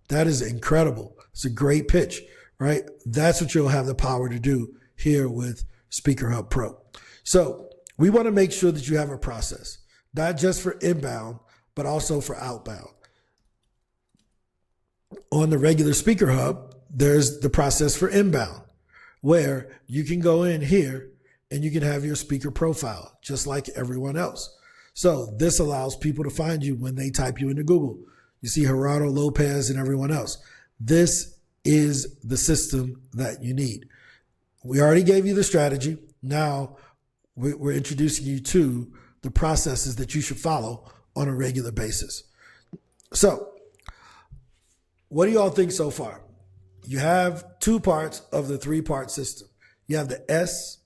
That is incredible. It's a great pitch, right? That's what you'll have the power to do here with Speaker Hub Pro. So we want to make sure that you have a process, not just for inbound, but also for outbound. On the regular Speaker Hub, there's the process for inbound, where you can go in here and you can have your speaker profile just like everyone else. So this allows people to find you when they type you into Google. You see Gerardo Lopez and everyone else. This is the system that you need. We already gave you the strategy. Now we're introducing you to the processes that you should follow on a regular basis. So, what do you all think so far? You have two parts of the three-part system. You have the S,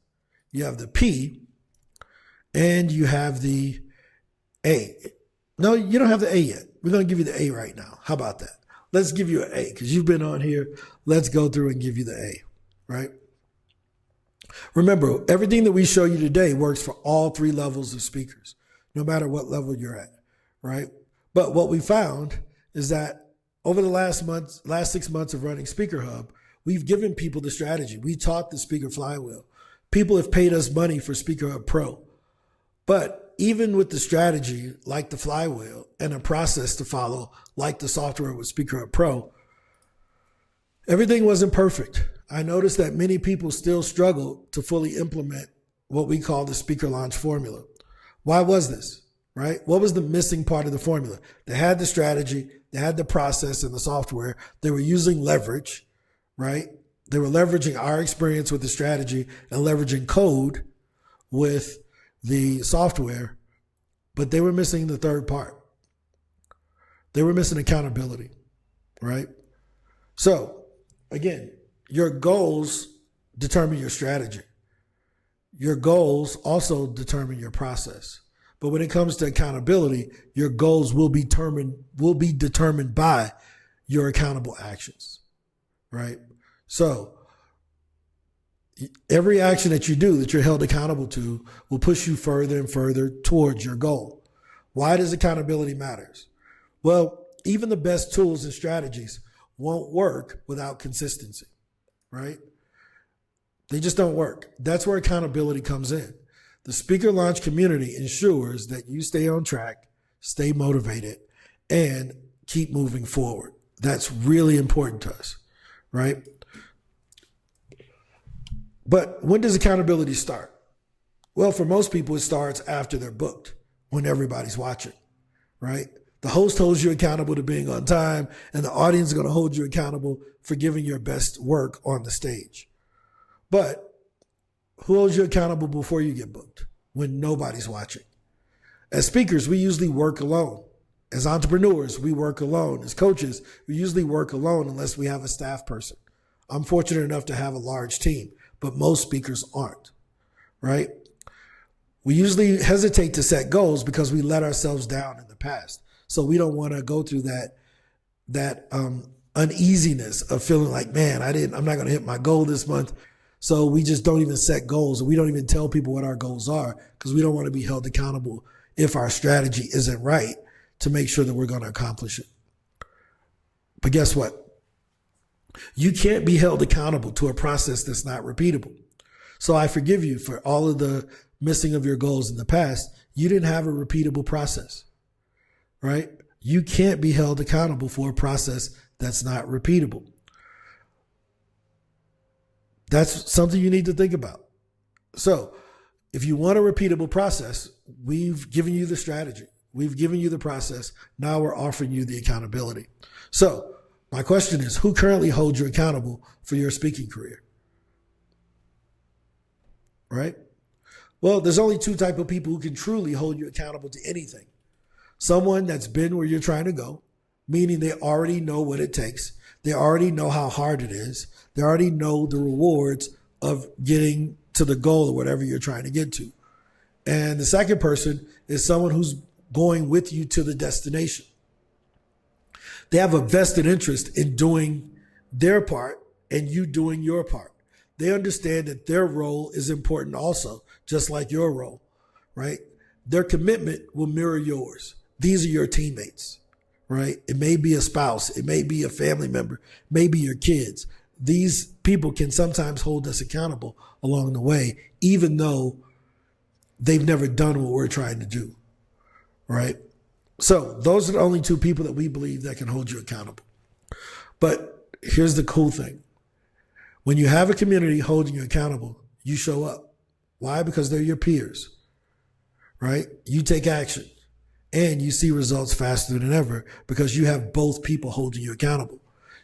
you have the P, and you have the A. No, you don't have the A yet. We're going to give you the A right now. How about that? Let's give you an A because you've been on here. Let's go through and give you the A, right? Remember, everything that we show you today works for all three levels of speakers, no matter what level you're at, right? But what we found is that over the last 6 months of running Speaker Hub, we've given people the strategy. We taught the Speaker Flywheel. People have paid us money for Speaker Hub Pro. But even with the strategy, like the Flywheel, and a process to follow, like the software with Speaker Hub Pro, everything wasn't perfect. I noticed that many people still struggle to fully implement what we call the speaker launch formula. Why was this, right? What was the missing part of the formula? They had the strategy, they had the process and the software. They were using leverage, right? They were leveraging our experience with the strategy and leveraging code with the software, but they were missing the third part. They were missing accountability, right? So, again, your goals determine your strategy. Your goals also determine your process. But when it comes to accountability, your goals will be determined by your accountable actions, right? So every action that you do that you're held accountable to will push you further and further towards your goal. Why does accountability matter? Well, even the best tools and strategies won't work without consistency, right? They just don't work. That's where accountability comes in. The Speaker Launch community ensures that you stay on track, stay motivated, and keep moving forward. That's really important to us, right? But when does accountability start? Well, for most people, it starts after they're booked, when everybody's watching, right? The host holds you accountable to being on time, and the audience is going to hold you accountable for giving your best work on the stage. But who holds you accountable before you get booked? When nobody's watching. As speakers, we usually work alone. As entrepreneurs, we work alone. As coaches, we usually work alone unless we have a staff person. I'm fortunate enough to have a large team, but most speakers aren't, right? We usually hesitate to set goals because we let ourselves down in the past. So we don't want to go through that uneasiness of feeling like, man, I'm not going to hit my goal this month. So we just don't even set goals. We don't even tell people what our goals are because we don't want to be held accountable if our strategy isn't right to make sure that we're going to accomplish it. But guess what? You can't be held accountable to a process that's not repeatable. So I forgive you for all of the missing of your goals in the past. You didn't have a repeatable process, right? You can't be held accountable for a process that's not repeatable. That's something you need to think about. So if you want a repeatable process, we've given you the strategy. We've given you the process. Now we're offering you the accountability. So my question is, who currently holds you accountable for your speaking career? Right? Well, there's only two types of people who can truly hold you accountable to anything. Someone that's been where you're trying to go, meaning they already know what it takes. They already know how hard it is. They already know the rewards of getting to the goal or whatever you're trying to get to. And the second person is someone who's going with you to the destination. They have a vested interest in doing their part and you doing your part. They understand that their role is important also, just like your role, right? Their commitment will mirror yours. These are your teammates, right? It may be a spouse. It may be a family member, maybe your kids. These people can sometimes hold us accountable along the way, even though they've never done what we're trying to do, right? So those are the only two people that we believe that can hold you accountable. But here's the cool thing. When you have a community holding you accountable, you show up. Why? Because they're your peers, right? You take action and you see results faster than ever because you have both people holding you accountable.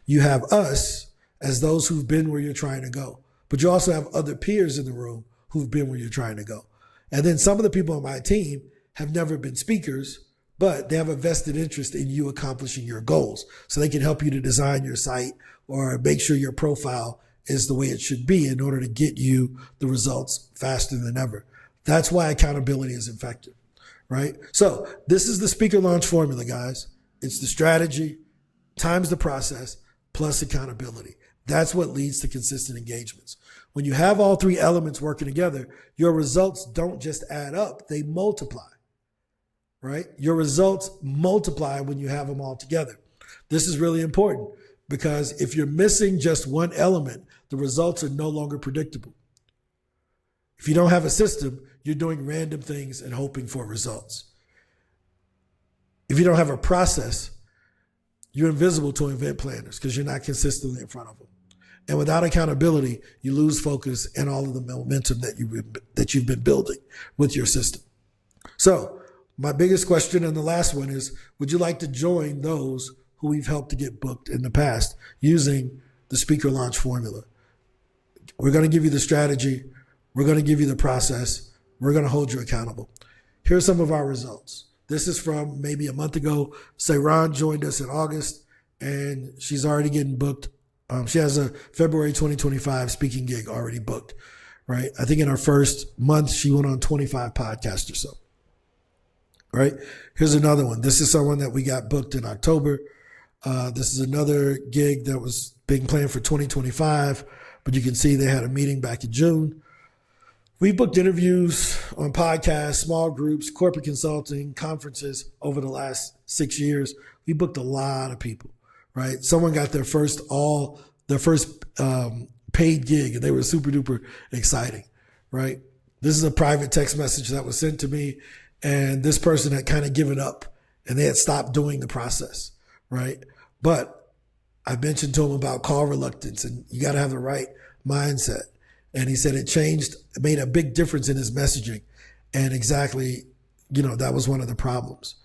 You have us as those who've been where you're trying to go. But you also have other peers in the room who've been where you're trying to go. And then some of the people on my team have never been speakers, but they have a vested interest in you accomplishing your goals. So they can help you to design your site or make sure your profile is the way it should be in order to get you the results faster than ever. That's why accountability is effective, right? So this is the speaker launch formula, guys. It's the strategy times the process plus accountability. That's what leads to consistent engagements. When you have all three elements working together, your results don't just add up, they multiply, right? Your results multiply when you have them all together. This is really important because if you're missing just one element, the results are no longer predictable. If you don't have a system, you're doing random things and hoping for results. If you don't have a process, you're invisible to event planners because you're not consistently in front of them. And without accountability, you lose focus and all of the momentum that you've been building with your system. So my biggest question and the last one is, would you like to join those who we've helped to get booked in the past using the speaker launch formula? We're going to give you the strategy. We're going to give you the process. We're going to hold you accountable. Here's some of our results. This is from maybe a month ago. Sayron joined us in August, and she's already getting booked. She has a February 2025 speaking gig already booked, right? I think in her first month, she went on 25 podcasts or so, right? Here's another one. This is someone that we got booked in October. This is another gig that was being planned for 2025, but you can see they had a meeting back in June. We booked interviews on podcasts, small groups, corporate consulting, conferences over the last 6 years. We booked a lot of people, right? Someone got their first paid gig and they were super duper exciting, right? This is a private text message that was sent to me, and this person had kind of given up and they had stopped doing the process, right? But I mentioned to him about call reluctance and you got to have the right mindset. And he said it made a big difference in his messaging. And exactly, that was one of the problems,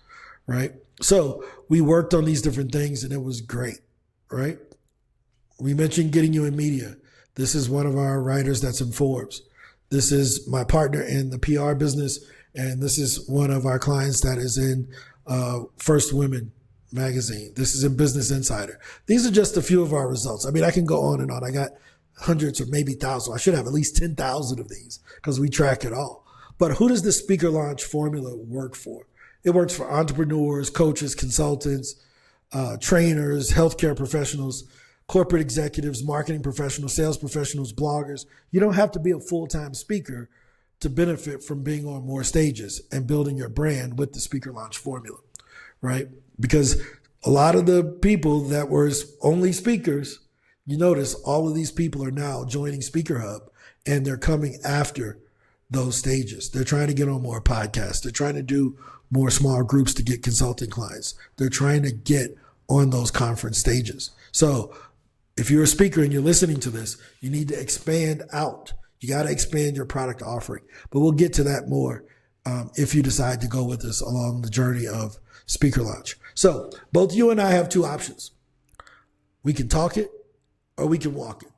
right? So we worked on these different things and it was great, right? We mentioned getting you in media. This is one of our writers that's in Forbes. This is my partner in the PR business. And this is one of our clients that is in First Women magazine. This is in Business Insider. These are just a few of our results. I mean, I can go on and on. I got hundreds or maybe thousands. I should have at least 10,000 of these because we track it all. But who does the speaker launch formula work for? It works for entrepreneurs, coaches, consultants, trainers, healthcare professionals, corporate executives, marketing professionals, sales professionals, bloggers. You don't have to be a full-time speaker to benefit from being on more stages and building your brand with the speaker launch formula, right? Because a lot of the people that were only speakers, you notice all of these people are now joining Speaker Hub and they're coming after those stages. They're trying to get on more podcasts. They're trying to do more small groups to get consulting clients. They're trying to get on those conference stages. So if you're a speaker and you're listening to this, you need to expand out. You got to expand your product offering. But we'll get to that more if you decide to go with us along the journey of Speaker Launch. So both you and I have two options. We can talk it or we can walk it,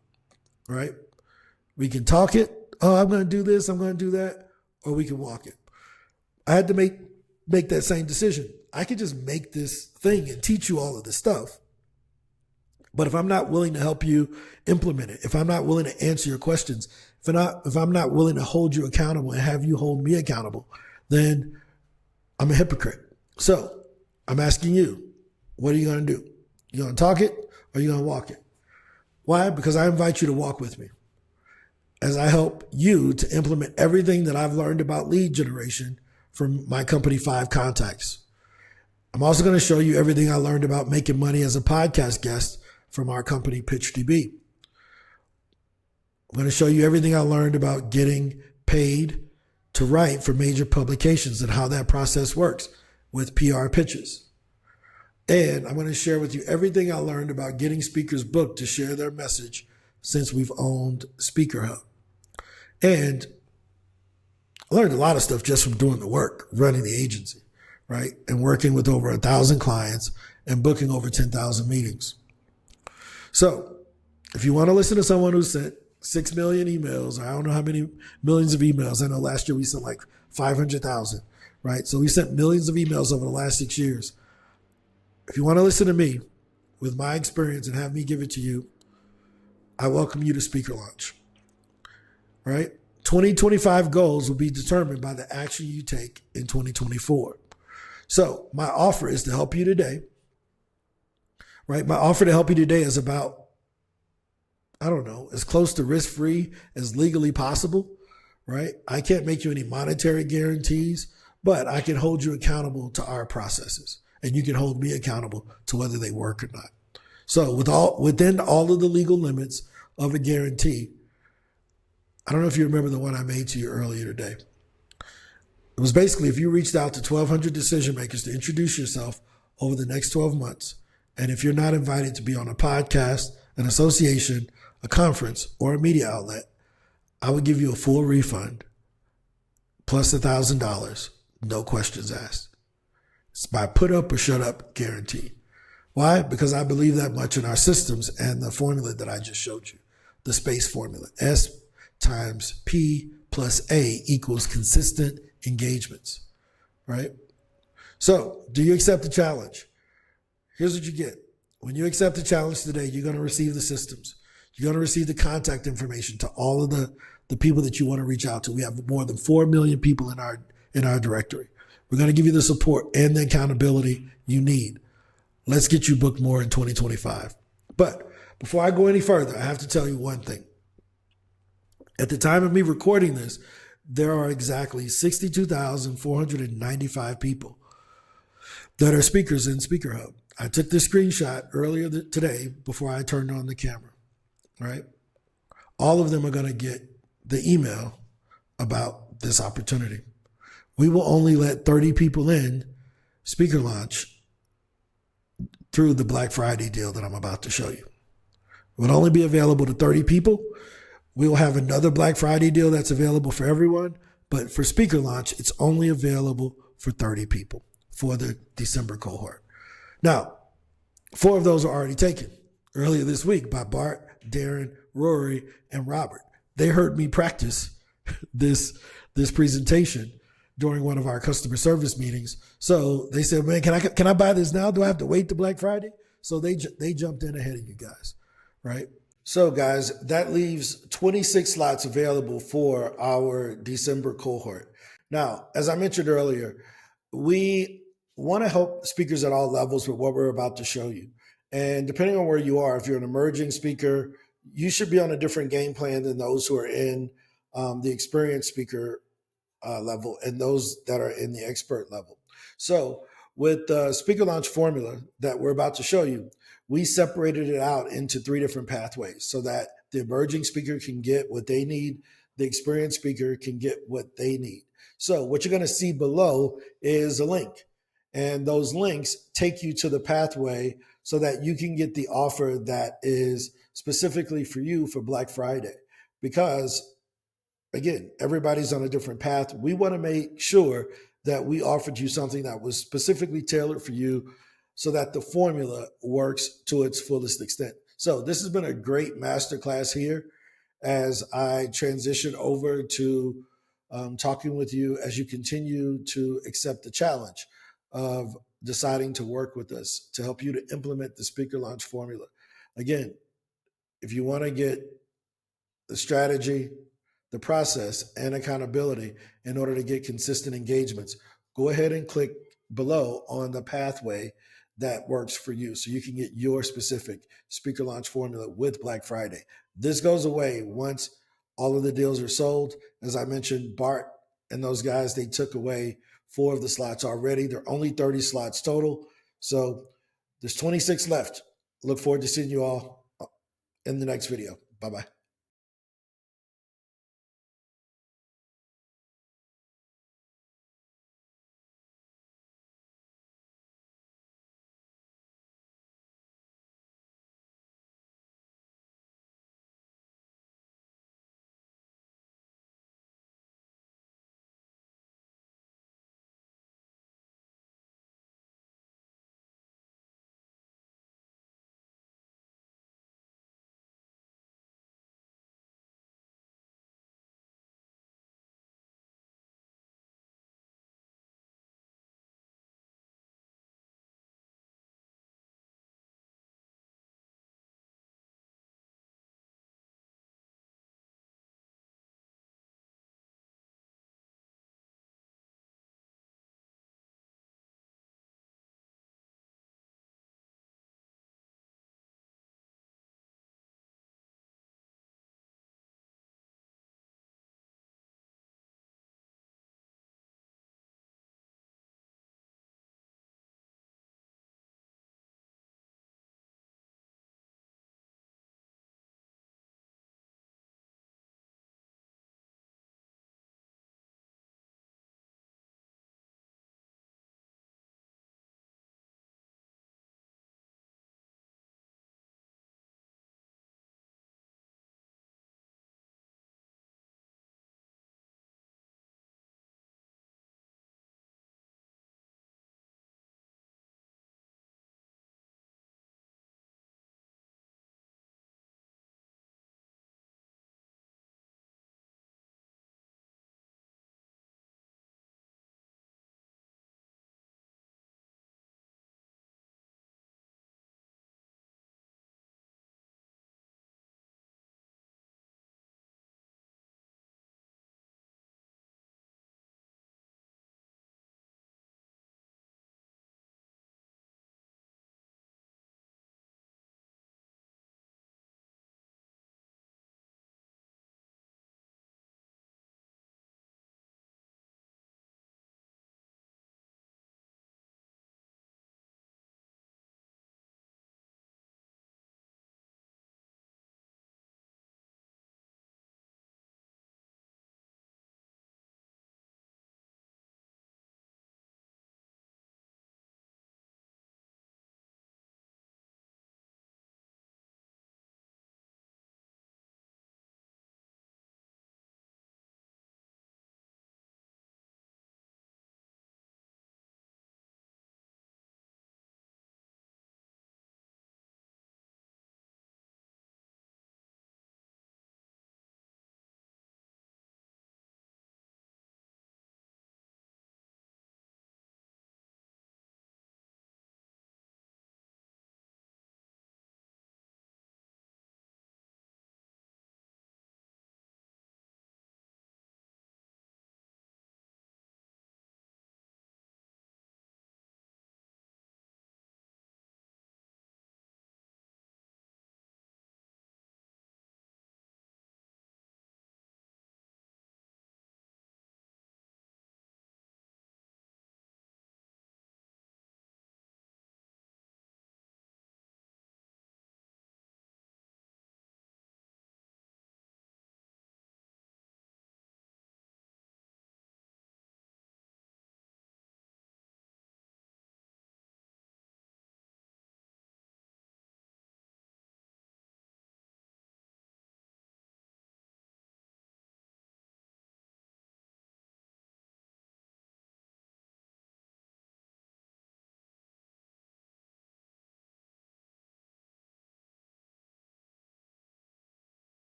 right? We can talk it. Oh, I'm going to do this. I'm going to do that. Or we can walk it. I had to make that same decision. I could just make this thing and teach you all of this stuff. But if I'm not willing to help you implement it, if I'm not willing to answer your questions, if I'm not willing to hold you accountable and have you hold me accountable, then I'm a hypocrite. So I'm asking you, what are you going to do? You going to talk it or you going to walk it? Why? Because I invite you to walk with me as I help you to implement everything that I've learned about lead generation from my company, 5 Contacts. I'm also going to show you everything I learned about making money as a podcast guest from our company, PitchDB. I'm going to show you everything I learned about getting paid to write for major publications and how that process works with PR pitches. And I'm going to share with you everything I learned about getting speakers booked to share their message since we've owned Speaker Hub. And I learned a lot of stuff just from doing the work, running the agency, right? And working with over 1,000 clients and booking over 10,000 meetings. So If you want to listen to someone who sent 6 million emails, I don't know how many millions of emails. I know last year we sent like 500,000, right? So we sent millions of emails over the last 6 years. If you want to listen to me with my experience and have me give it to you, I welcome you to Speaker Launch, right? 2025 goals will be determined by the action you take in 2024. So my offer is to help you today, right? My offer to help you today is about, I don't know, as close to risk-free as legally possible, right? I can't make you any monetary guarantees, but I can hold you accountable to our processes, and you can hold me accountable to whether they work or not. So within all of the legal limits of a guarantee, I don't know if you remember the one I made to you earlier today. It was basically if you reached out to 1,200 decision makers to introduce yourself over the next 12 months, and if you're not invited to be on a podcast, an association, a conference, or a media outlet, I would give you a full refund plus $1,000, no questions asked. It's my put up or shut up guarantee. Why? Because I believe that much in our systems and the formula that I just showed you, the SPACE formula. S times P plus A equals consistent engagements, right? So, do you accept the challenge? Here's what you get. When you accept the challenge today, you're going to receive the systems. You're going to receive the contact information to all of the people that you want to reach out to. We have more than 4 million people in our directory. We're going to give you the support and the accountability you need. Let's get you booked more in 2025. But before I go any further, I have to tell you one thing. At the time of me recording this, there are exactly 62,495 people that are speakers in Speaker Hub. I took this screenshot earlier today before I turned on the camera, right? All of them are going to get the email about this opportunity. We will only let 30 people in Speaker Launch through the Black Friday deal that I'm about to show you. It will only be available to 30 people. We will have another Black Friday deal that's available for everyone, but for Speaker Launch, it's only available for 30 people for the December cohort. Now, 4 of those are already taken earlier this week by Bart, Darren, Rory, and Robert. They heard me practice this presentation during one of our customer service meetings. So they said, man, can I buy this now? Do I have to wait to Black Friday? So they jumped in ahead of you guys, right? So guys, that leaves 26 slots available for our December cohort. Now, as I mentioned earlier, we want to help speakers at all levels with what we're about to show you. And depending on where you are, if you're an emerging speaker, you should be on a different game plan than those who are in the experienced speaker level and those that are in the expert level. So with the Speaker Launch formula that we're about to show you, we separated it out into 3 different pathways so that the emerging speaker can get what they need, the experienced speaker can get what they need. So what you're going to see below is a link, and those links take you to the pathway so that you can get the offer that is specifically for you for Black Friday. Because again, everybody's on a different path. We want to make sure that we offered you something that was specifically tailored for you so that the formula works to its fullest extent. So this has been a great masterclass here as I transition over to talking with you as you continue to accept the challenge of deciding to work with us to help you to implement the Speaker Launch formula. Again, if you want to get the strategy, the process, and accountability in order to get consistent engagements, go ahead and click below on the pathway that works for you so you can get your specific Speaker Launch formula with Black Friday. This goes away once all of the deals are sold. As I mentioned, Bart and those guys, they took away 4 of the slots already. There are only 30 slots total. So there's 26 left. Look forward to seeing you all in the next video. Bye-bye.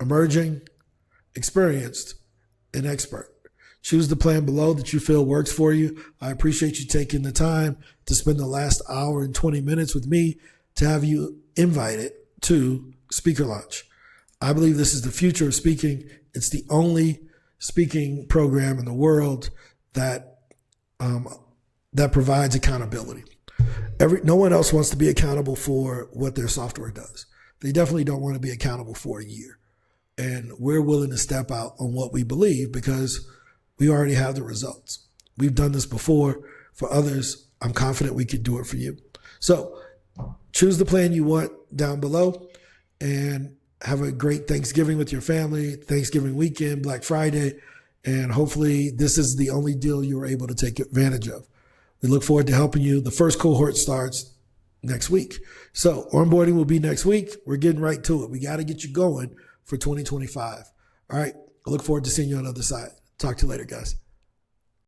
emerging, experienced, and expert. Choose the plan below that you feel works for you. I appreciate you taking the time to spend the last hour and 20 minutes with me to have you invited to Speaker Launch. I believe this is the future of speaking. It's the only speaking program in the world that provides accountability. No one else wants to be accountable for what their software does. They definitely don't want to be accountable for a year. And we're willing to step out on what we believe because we already have the results. We've done this before for others. I'm confident we could do it for you. So choose the plan you want down below and have a great Thanksgiving with your family, Thanksgiving weekend, Black Friday, and hopefully this is the only deal you were able to take advantage of. We look forward to helping you. The first cohort starts next week. So onboarding will be next week. We're getting right to it. We got to get you going for 2025. All right. I look forward to seeing you on the other side. Talk to you later, guys.